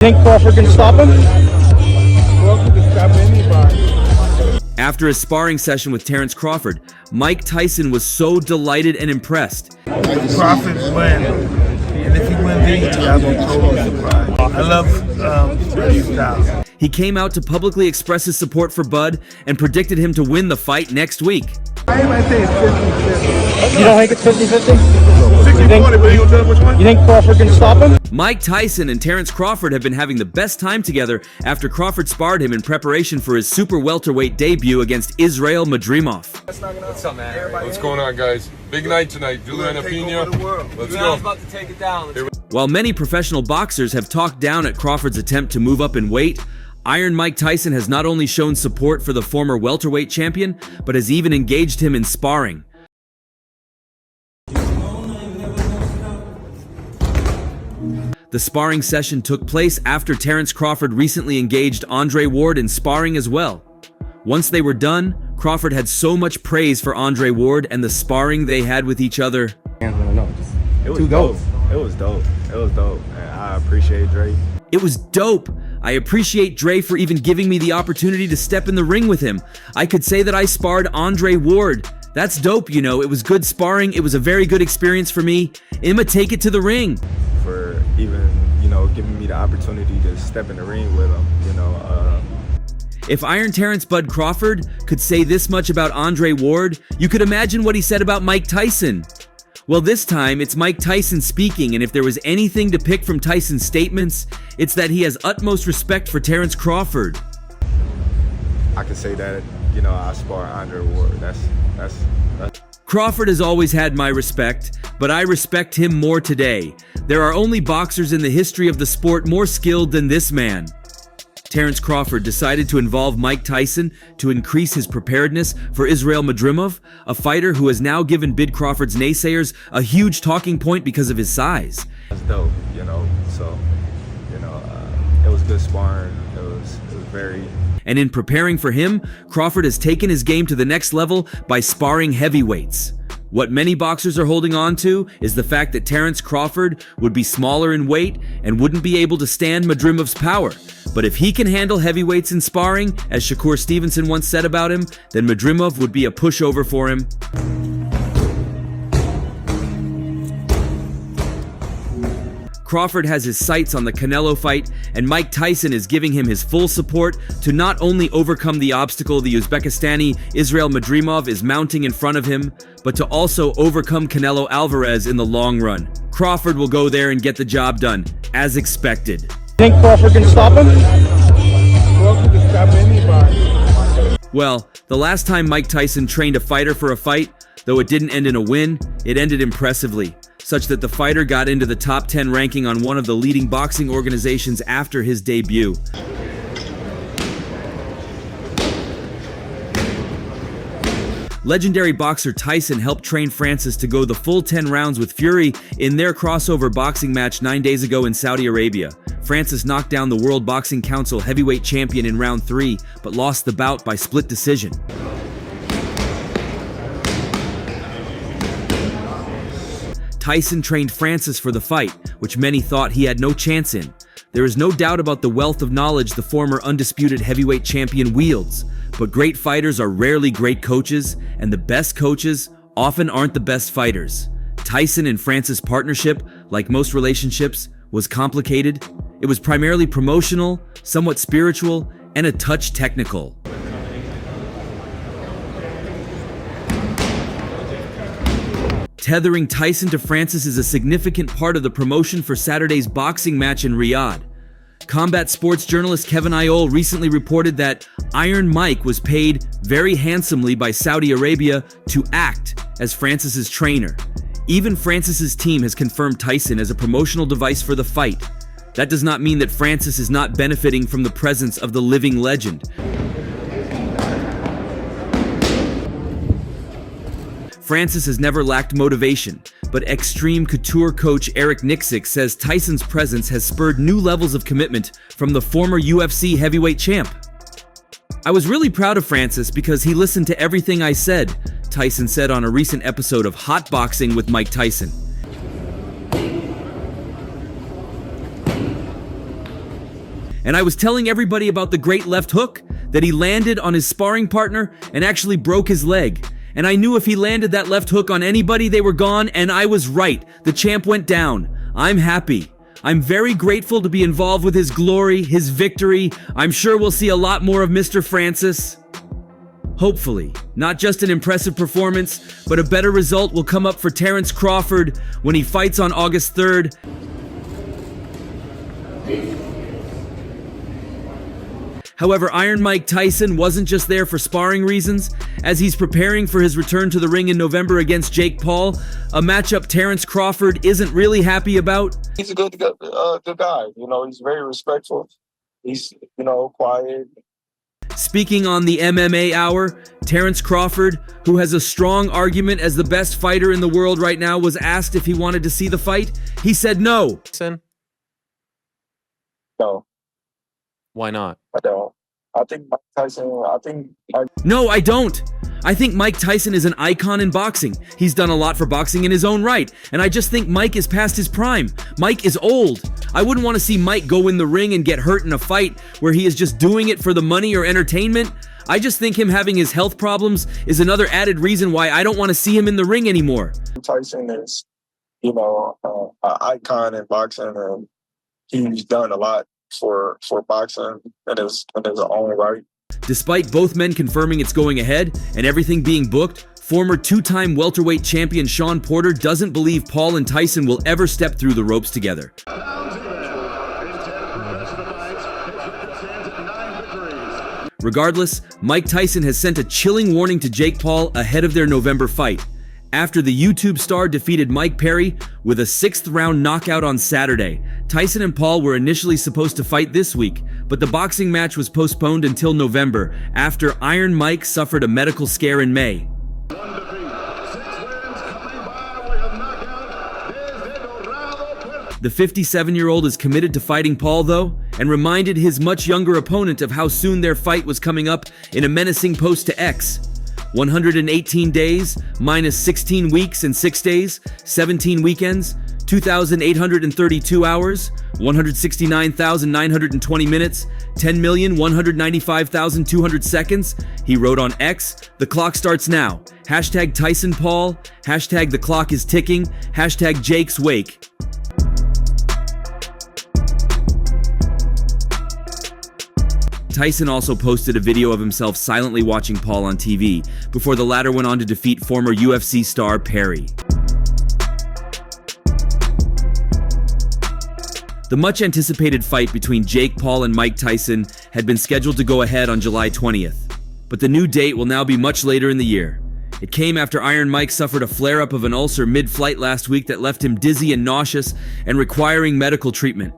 Think Crawford can stop him? Crawford can stop anybody. After a sparring session with Terence Crawford, Mike Tyson was so delighted and impressed. Crawford win, and if he wins easy, I'm totally surprised. I love his style. He came out to publicly express his support for Bud and predicted him to win the fight next week. I might say it's 50-50. You don't think it's 50-50? 60-40, but you tell which one? You think Crawford can stop him? Mike Tyson and Terence Crawford have been having the best time together after Crawford sparred him in preparation for his super welterweight debut against Israel Madrimov. What's up, man? What's going on, guys? Big night tonight. Juliana Pena. Let's go. About to take it down. While many professional boxers have talked down at Crawford's attempt to move up in weight, Iron Mike Tyson has not only shown support for the former welterweight champion, but has even engaged him in sparring. The sparring session took place after Terence Crawford recently engaged Andre Ward in sparring as well. Once they were done, Crawford had so much praise for Andre Ward and the sparring they had with each other. It was dope. It was dope. And I appreciate Dre. It was dope. I appreciate Dre for even giving me the opportunity to step in the ring with him. I could say that I sparred Andre Ward. That's dope, you know. It was good sparring. It was a very good experience for me. I'ma take it to the ring. For even, giving me the opportunity to step in the ring with him, If Iron Terence Bud Crawford could say this much about Andre Ward, you could imagine what he said about Mike Tyson. Well, this time, it's Mike Tyson speaking, and if there was anything to pick from Tyson's statements, it's that he has utmost respect for Terence Crawford. I could say that, I spar Andre Ward. That's Crawford has always had my respect, but I respect him more today. There are only boxers in the history of the sport more skilled than this man. Terence Crawford decided to involve Mike Tyson to increase his preparedness for Israel Madrimov, a fighter who has now given Bid Crawford's naysayers a huge talking point because of his size. That's dope, So, it was good sparring. It was very. And in preparing for him, Crawford has taken his game to the next level by sparring heavyweights. What many boxers are holding on to is the fact that Terence Crawford would be smaller in weight and wouldn't be able to stand Madrimov's power. But if he can handle heavyweights in sparring, as Shakur Stevenson once said about him, then Madrimov would be a pushover for him. Crawford has his sights on the Canelo fight, and Mike Tyson is giving him his full support to not only overcome the obstacle the Uzbekistani Israel Madrimov is mounting in front of him, but to also overcome Canelo Alvarez in the long run. Crawford will go there and get the job done, as expected. Think Crawford can stop him? Crawford can stop anybody. Well, the last time Mike Tyson trained a fighter for a fight, though it didn't end in a win, it ended impressively, such that the fighter got into the top 10 ranking on one of the leading boxing organizations after his debut. Legendary boxer Tyson helped train Francis to go the full 10 rounds with Fury in their crossover boxing match 9 days ago in Saudi Arabia. Francis knocked down the World Boxing Council heavyweight champion in round 3, but lost the bout by split decision. Tyson trained Francis for the fight, which many thought he had no chance in. There is no doubt about the wealth of knowledge the former undisputed heavyweight champion wields, but great fighters are rarely great coaches, and the best coaches often aren't the best fighters. Tyson and Francis' partnership, like most relationships, was complicated. It was primarily promotional, somewhat spiritual, and a touch technical. Tethering Tyson to Francis is a significant part of the promotion for Saturday's boxing match in Riyadh. Combat sports journalist Kevin Iole recently reported that Iron Mike was paid very handsomely by Saudi Arabia to act as Francis's trainer. Even Francis's team has confirmed Tyson as a promotional device for the fight. That does not mean that Francis is not benefiting from the presence of the living legend. Francis has never lacked motivation, but Extreme Couture coach Eric Nixick says Tyson's presence has spurred new levels of commitment from the former UFC heavyweight champ. "I was really proud of Francis because he listened to everything I said," Tyson said on a recent episode of Hot Boxing with Mike Tyson. And I was telling everybody about the great left hook that he landed on his sparring partner and actually broke his leg. And I knew if he landed that left hook on anybody, they were gone, and I was right. The champ went down. I'm happy. I'm very grateful to be involved with his glory, his victory. I'm sure we'll see a lot more of Mr. Francis. Hopefully, not just an impressive performance, but a better result will come up for Terence Crawford when he fights on August 3rd. However, Iron Mike Tyson wasn't just there for sparring reasons, as he's preparing for his return to the ring in November against Jake Paul, a matchup Terence Crawford isn't really happy about. He's a good guy. You know, he's very respectful. He's, quiet. Speaking on the MMA Hour, Terence Crawford, who has a strong argument as the best fighter in the world right now, was asked if he wanted to see the fight. He said no. No. Why not? I don't. I think Mike Tyson, No, I don't. I think Mike Tyson is an icon in boxing. He's done a lot for boxing in his own right, and I just think Mike is past his prime. Mike is old. I wouldn't want to see Mike go in the ring and get hurt in a fight where he is just doing it for the money or entertainment. I just think him having his health problems is another added reason why I don't want to see him in the ring anymore. Tyson is, an icon in boxing, and he's done a lot for boxing in his own right. Despite both men confirming it's going ahead and everything being booked, former two-time welterweight champion Shawn Porter doesn't believe Paul and Tyson will ever step through the ropes together. Regardless, Mike Tyson has sent a chilling warning to Jake Paul ahead of their November fight, after the YouTube star defeated Mike Perry with a 6th-round knockout on Saturday. Tyson and Paul were initially supposed to fight this week, but the boxing match was postponed until November after Iron Mike suffered a medical scare in May. The 57-year-old is committed to fighting Paul, though, and reminded his much younger opponent of how soon their fight was coming up in a menacing post to X. 118 days, minus 16 weeks and 6 days, 17 weekends, 2,832 hours, 169,920 minutes, 10,195,200 seconds. He wrote on X, "The clock starts now. Hashtag Tyson Paul, hashtag the clock is ticking, hashtag Jake's wake." Tyson also posted a video of himself silently watching Paul on TV before the latter went on to defeat former UFC star Perry. The much-anticipated fight between Jake Paul and Mike Tyson had been scheduled to go ahead on July 20th, but the new date will now be much later in the year. It came after Iron Mike suffered a flare-up of an ulcer mid-flight last week that left him dizzy and nauseous and requiring medical treatment.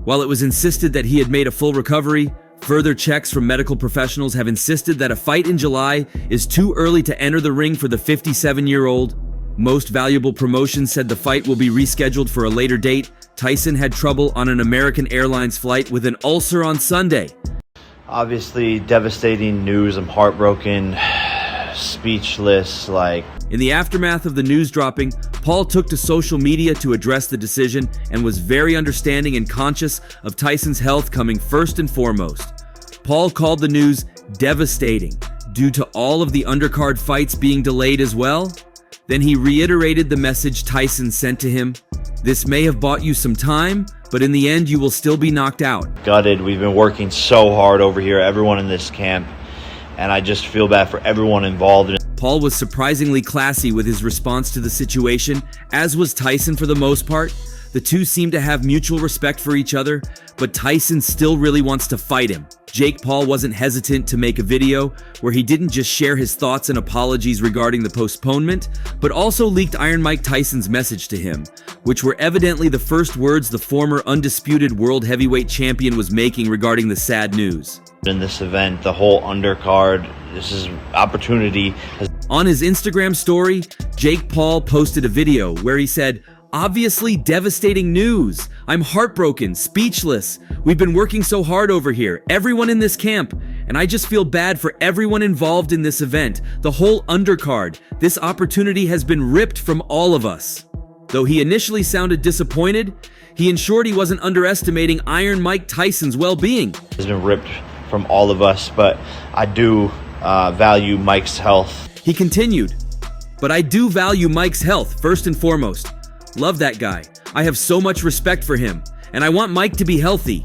While it was insisted that he had made a full recovery, further checks from medical professionals have insisted that a fight in July is too early to enter the ring for the 57-year-old. Most Valuable Promotions said the fight will be rescheduled for a later date. Tyson had trouble on an American Airlines flight with an ulcer on Sunday. Obviously, devastating news. I'm heartbroken, speechless, In the aftermath of the news dropping, Paul took to social media to address the decision and was very understanding and conscious of Tyson's health coming first and foremost. Paul called the news devastating due to all of the undercard fights being delayed as well. Then he reiterated the message Tyson sent to him. "This may have bought you some time, but in the end you will still be knocked out." Gutted. We've been working so hard over here, everyone in this camp, and I just feel bad for everyone involved in it. Paul was surprisingly classy with his response to the situation, as was Tyson for the most part. The two seem to have mutual respect for each other, but Tyson still really wants to fight him. Jake Paul wasn't hesitant to make a video where he didn't just share his thoughts and apologies regarding the postponement, but also leaked Iron Mike Tyson's message to him, which were evidently the first words the former undisputed world heavyweight champion was making regarding the sad news. In this event, the whole undercard, this is opportunity. On his Instagram story, Jake Paul posted a video where he said, "Obviously devastating news. I'm heartbroken, speechless. We've been working so hard over here, everyone in this camp, and I just feel bad for everyone involved in this event, the whole undercard. This opportunity has been ripped from all of us." Though he initially sounded disappointed, he ensured he wasn't underestimating Iron Mike Tyson's well-being. Has been ripped from all of us, but I do value Mike's health. He continued, "But I do value Mike's health first and foremost. Love that guy. I have so much respect for him, and I want Mike to be healthy."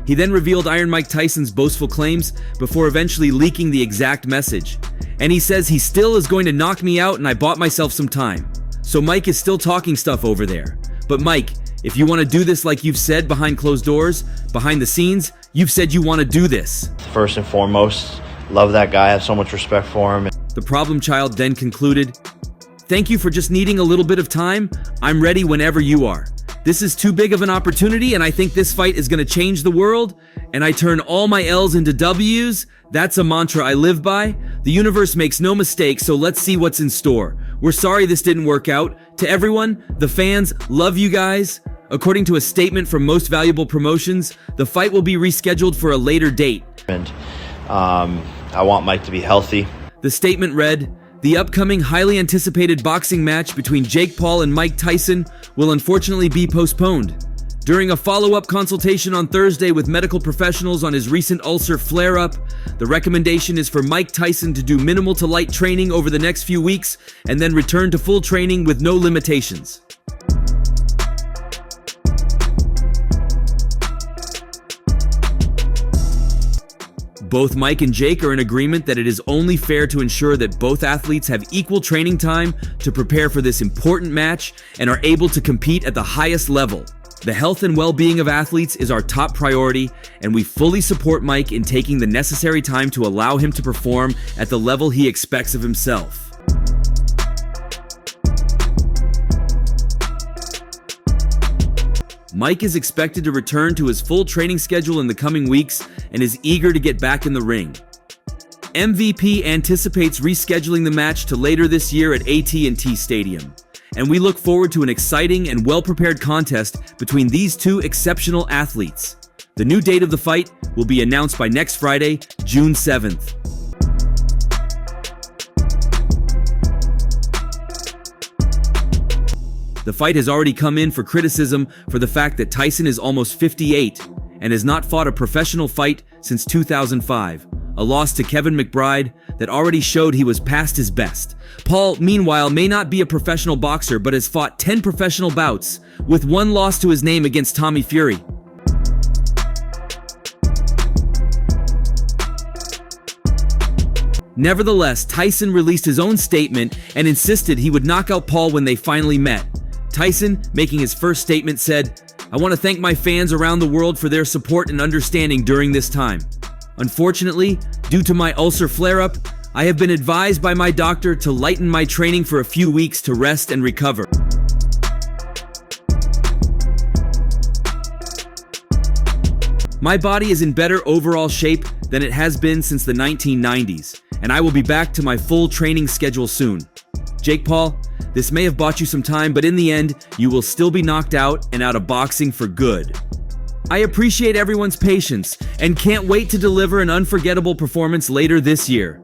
He then revealed Iron Mike Tyson's boastful claims before eventually leaking the exact message. And he says he still is going to knock me out and I bought myself some time. So Mike is still talking stuff over there. But Mike, if you want to do this like you've said behind closed doors, behind the scenes, you've said you want to do this. First and foremost, love that guy. I have so much respect for him. The problem child then concluded, "Thank you for just needing a little bit of time. I'm ready whenever you are. This is too big of an opportunity and I think this fight is going to change the world. And I turn all my L's into W's. That's a mantra I live by. The universe makes no mistakes, so let's see what's in store. We're sorry this didn't work out. To everyone, the fans, love you guys." According to a statement from Most Valuable Promotions, the fight will be rescheduled for a later date. And I want Mike to be healthy. The statement read, "The upcoming highly anticipated boxing match between Jake Paul and Mike Tyson will unfortunately be postponed. During a follow-up consultation on Thursday with medical professionals on his recent ulcer flare-up, the recommendation is for Mike Tyson to do minimal to light training over the next few weeks and then return to full training with no limitations." Both Mike and Jake are in agreement that it is only fair to ensure that both athletes have equal training time to prepare for this important match and are able to compete at the highest level. The health and well-being of athletes is our top priority, and we fully support Mike in taking the necessary time to allow him to perform at the level he expects of himself. Mike is expected to return to his full training schedule in the coming weeks and is eager to get back in the ring. MVP anticipates rescheduling the match to later this year at AT&T Stadium, and we look forward to an exciting and well-prepared contest between these two exceptional athletes. The new date of the fight will be announced by next Friday, June 7th. The fight has already come in for criticism for the fact that Tyson is almost 58 and has not fought a professional fight since 2005, a loss to Kevin McBride that already showed he was past his best. Paul, meanwhile, may not be a professional boxer but has fought 10 professional bouts, with one loss to his name against Tommy Fury. Nevertheless, Tyson released his own statement and insisted he would knock out Paul when they finally met. Tyson, making his first statement, said, "I want to thank my fans around the world for their support and understanding during this time. Unfortunately, due to my ulcer flare-up, I have been advised by my doctor to lighten my training for a few weeks to rest and recover. My body is in better overall shape than it has been since the 1990s, and I will be back to my full training schedule soon. Jake Paul, this may have bought you some time, but in the end, you will still be knocked out and out of boxing for good. I appreciate everyone's patience and can't wait to deliver an unforgettable performance later this year.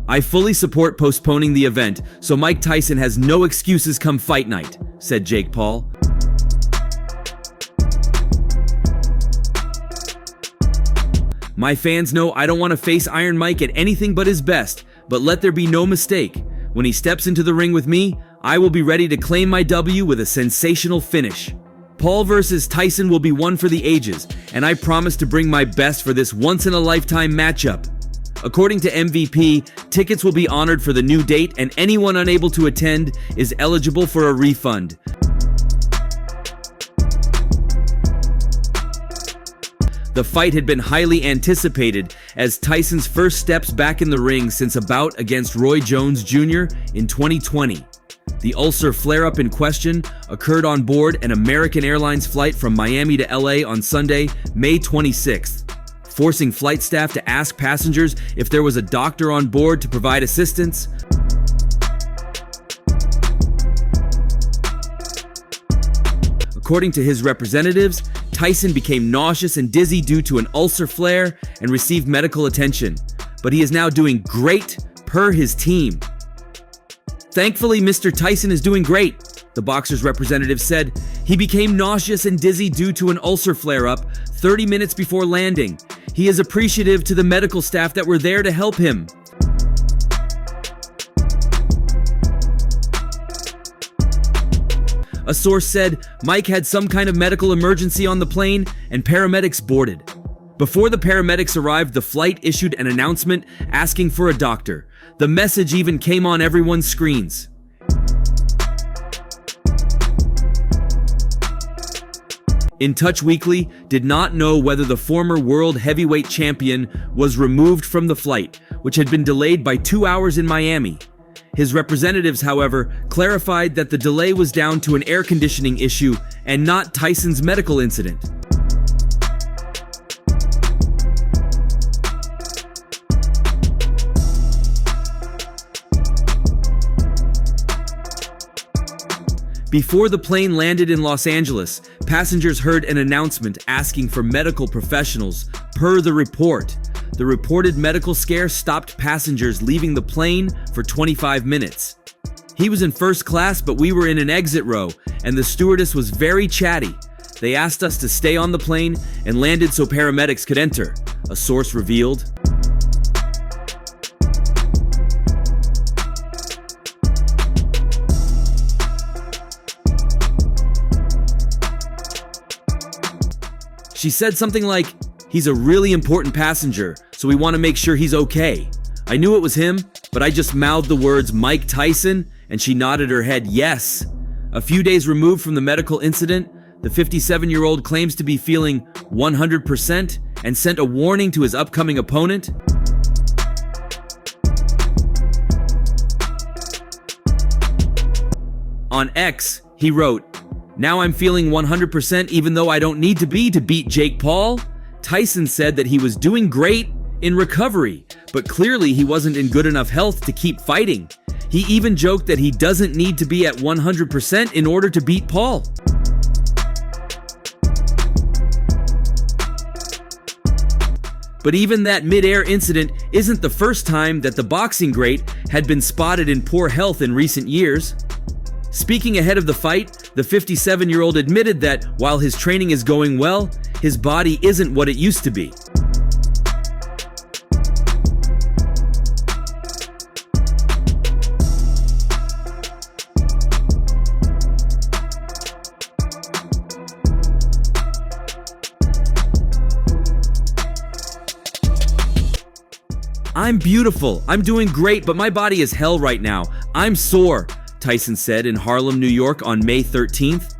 I fully support postponing the event, so Mike Tyson has no excuses come fight night," said Jake Paul. "My fans know I don't want to face Iron Mike at anything but his best, but let there be no mistake. When he steps into the ring with me, I will be ready to claim my W with a sensational finish. Paul versus Tyson will be one for the ages, and I promise to bring my best for this once-in-a-lifetime matchup." According to MVP, tickets will be honored for the new date, and anyone unable to attend is eligible for a refund. The fight had been highly anticipated as Tyson's first steps back in the ring since a bout against Roy Jones Jr. in 2020. The ulcer flare-up in question occurred on board an American Airlines flight from Miami to LA on Sunday, May 26th, forcing flight staff to ask passengers if there was a doctor on board to provide assistance. According to his representatives, Tyson became nauseous and dizzy due to an ulcer flare and received medical attention, but he is now doing great per his team. Thankfully, Mr. Tyson is doing great. The boxer's representative said he became nauseous and dizzy due to an ulcer flare-up 30 minutes before landing. He is appreciative to the medical staff that were there to help him. A source said Mike had some kind of medical emergency on the plane and paramedics boarded. Before the paramedics arrived, the flight issued an announcement asking for a doctor. The message even came on everyone's screens. In Touch Weekly did not know whether the former world heavyweight champion was removed from the flight, which had been delayed by 2 hours in Miami. His representatives, however, clarified that the delay was down to an air conditioning issue and not Tyson's medical incident. Before the plane landed in Los Angeles, passengers heard an announcement asking for medical professionals, per the report. The reported medical scare stopped passengers leaving the plane for 25 minutes. He was in first class, but we were in an exit row, and the stewardess was very chatty. They asked us to stay on the plane and landed so paramedics could enter, a source revealed. She said something like, "He's a really important passenger, so we want to make sure he's okay." I knew it was him, but I just mouthed the words Mike Tyson, and she nodded her head yes. A few days removed from the medical incident, the 57-year-old claims to be feeling 100% and sent a warning to his upcoming opponent. On X, he wrote, "Now I'm feeling 100% even though I don't need to be to beat Jake Paul." Tyson said that he was doing great in recovery, but clearly he wasn't in good enough health to keep fighting. He even joked that he doesn't need to be at 100% in order to beat Paul. But even that mid-air incident isn't the first time that the boxing great had been spotted in poor health in recent years. Speaking ahead of the fight, the 57-year-old admitted that while his training is going well, his body isn't what it used to be. "I'm beautiful, I'm doing great, but my body is hell right now. I'm sore," Tyson said in Harlem, New York on May 13th.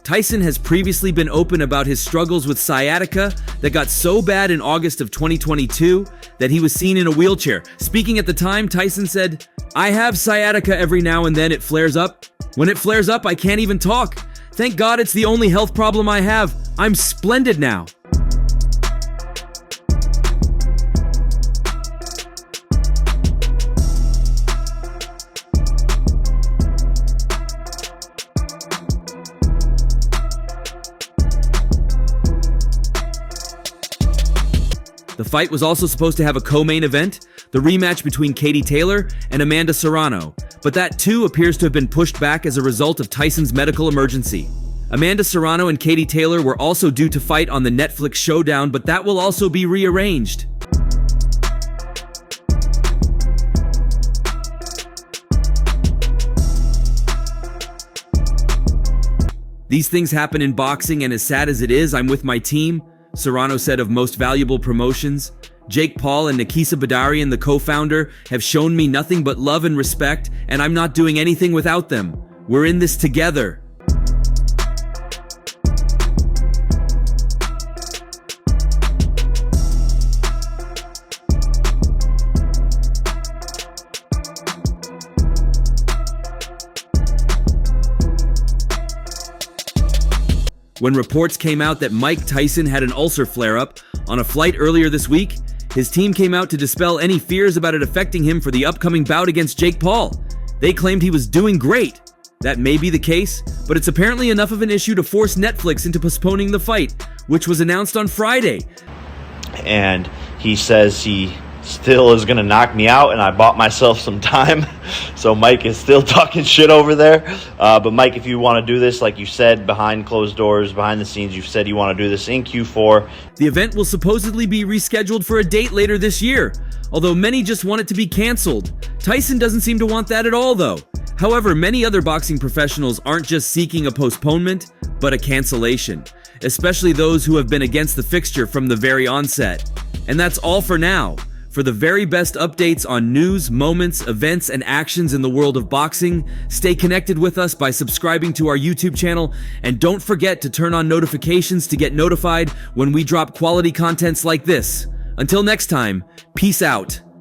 Tyson has previously been open about his struggles with sciatica that got so bad in August of 2022 that he was seen in a wheelchair. Speaking at the time, Tyson said, "I have sciatica every now and then. It flares up. When it flares up, I can't even talk. Thank God it's the only health problem I have. I'm splendid now." The fight was also supposed to have a co-main event, the rematch between Katie Taylor and Amanda Serrano, but that too appears to have been pushed back as a result of Tyson's medical emergency. Amanda Serrano and Katie Taylor were also due to fight on the Netflix Showdown, but that will also be rearranged. "These things happen in boxing, and as sad as it is, I'm with my team," Serrano said of Most Valuable Promotions. "Jake Paul and Nakisa Badarian, the co-founder, have shown me nothing but love and respect, and I'm not doing anything without them. We're in this together." When reports came out that Mike Tyson had an ulcer flare-up on a flight earlier this week, his team came out to dispel any fears about it affecting him for the upcoming bout against Jake Paul. They claimed he was doing great. That may be the case, but it's apparently enough of an issue to force Netflix into postponing the fight, which was announced on Friday. And he says he still is going to knock me out, and I bought myself some time. So Mike is still talking shit over there. But Mike, if you want to do this, like you said, behind closed doors, behind the scenes, you've said you want to do this in Q4. The event will supposedly be rescheduled for a date later this year, although many just want it to be canceled. Tyson doesn't seem to want that at all, though. However, many other boxing professionals aren't just seeking a postponement, but a cancellation, especially those who have been against the fixture from the very onset. And that's all for now. For the very best updates on news, moments, events, and actions in the world of boxing, stay connected with us by subscribing to our YouTube channel, and don't forget to turn on notifications to get notified when we drop quality contents like this. Until next time, peace out.